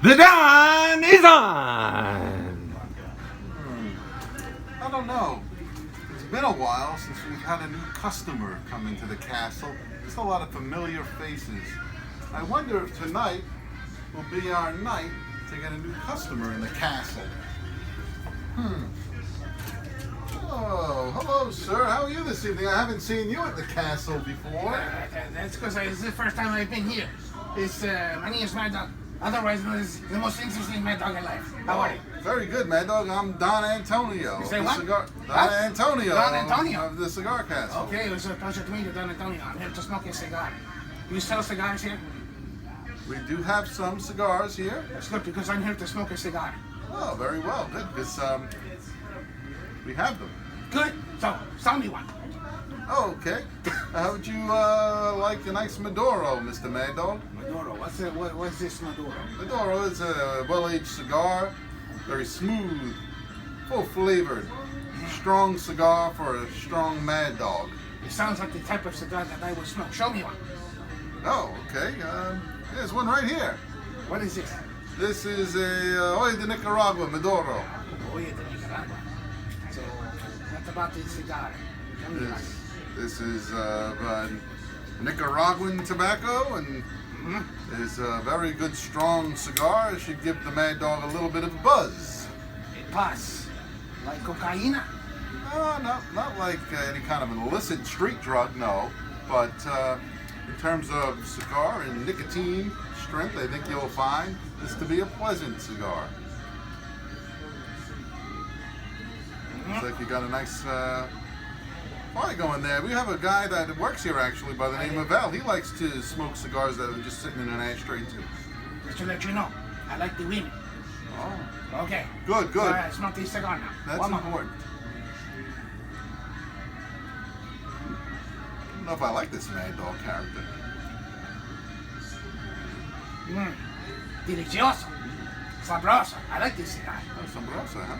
The Don is on! I don't know. It's been a while since we've had a new customer come into the castle. There's a lot of familiar faces. I wonder if tonight will be our night to get a new customer in the castle. Oh, hello, sir. How are you this evening? I haven't seen you at the castle before. That's because it's the first time I've been here. My name is Mad Dog. Otherwise known as the most interesting Mad Dog alive. How are you? Very good, Mad Dog. I'm Don Antonio. You say the what? Don Antonio. Don Antonio? Of the Cigar Castle. Okay, it was a pleasure to meet you, Don Antonio. I'm here to smoke a cigar. You sell cigars here? We do have some cigars here. That's good because I'm here to smoke a cigar. Oh, very well. Good, because we have them. Good. So, sell me one. Okay. How would you like a nice Maduro, Mr. Mad Dog? Maduro. What's this Maduro? Maduro is a well-aged cigar, very smooth, full-flavored, strong cigar for a strong Mad Dog. It sounds like the type of cigar that I would smoke. Show me one. Oh, okay. There's one right here. What is this? This is a Hoya de Nicaragua Maduro. Hoya de Nicaragua. So, what about this cigar? Tell me about it. This is Nicaraguan tobacco, and is a very good, strong cigar. It should give the Mad Dog a little bit of a buzz. A buzz? Like cocaine? No, not like any kind of an illicit street drug, no. But in terms of cigar and nicotine strength, I think you'll find this to be a pleasant cigar. Looks like you got a nice fire going there. We have a guy that works here actually by the name of Al. He likes to smoke cigars that are just sitting in an ashtray too. Just to let you know, I like the women. Oh. Okay. Good. So I smoke this cigar now. That's one important. I don't know if I like this Mad Dog character. Delicioso. Sabroso. I like this cigar. Oh, Sombrosa, huh?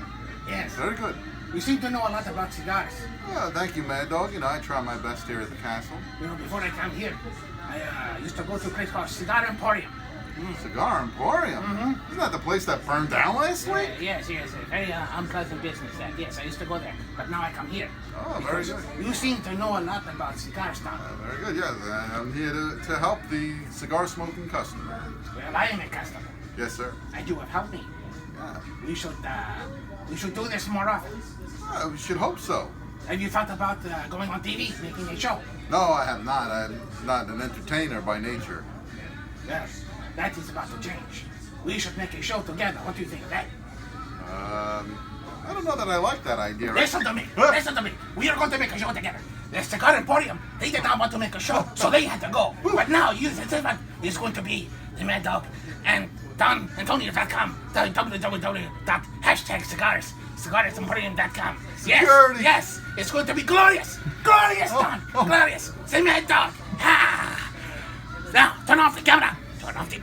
Yes. Very good. You seem to know a lot about cigars. Well, thank you, Mad Dog. You know, I try my best here at the castle. You know, before I come here, I used to go to a place called Cigar Emporium. Cigar Emporium? Isn't that the place that burned down last week? Yes. A very unpleasant business. Yes, I used to go there. But now I come here. Oh, very good. You seem to know a lot about cigar stuff. Very good, yes. I'm here to help the cigar smoking customer. Well, I am a customer. Yes, sir. And you have helped me. Yeah. We should do this more often. We should hope so. Have you thought about going on TV, making a show? No, I have not. I'm not an entertainer by nature. Yes, that is about to change. We should make a show together. What do you think of that? I don't know that I like that idea. Listen to me. Listen to me. We are going to make a show together. The Cigar Emporium, they did not want to make a show, so they had to go. But now, you, the servant, is going to be the Mad Dog and DonAntonio.com, www.cigars, cigarsemporium.com. Security. Yes, it's going to be glorious. Glorious, Don. Glorious. Say Mad Dog. Ha! Now, turn off the camera. Turn off the camera.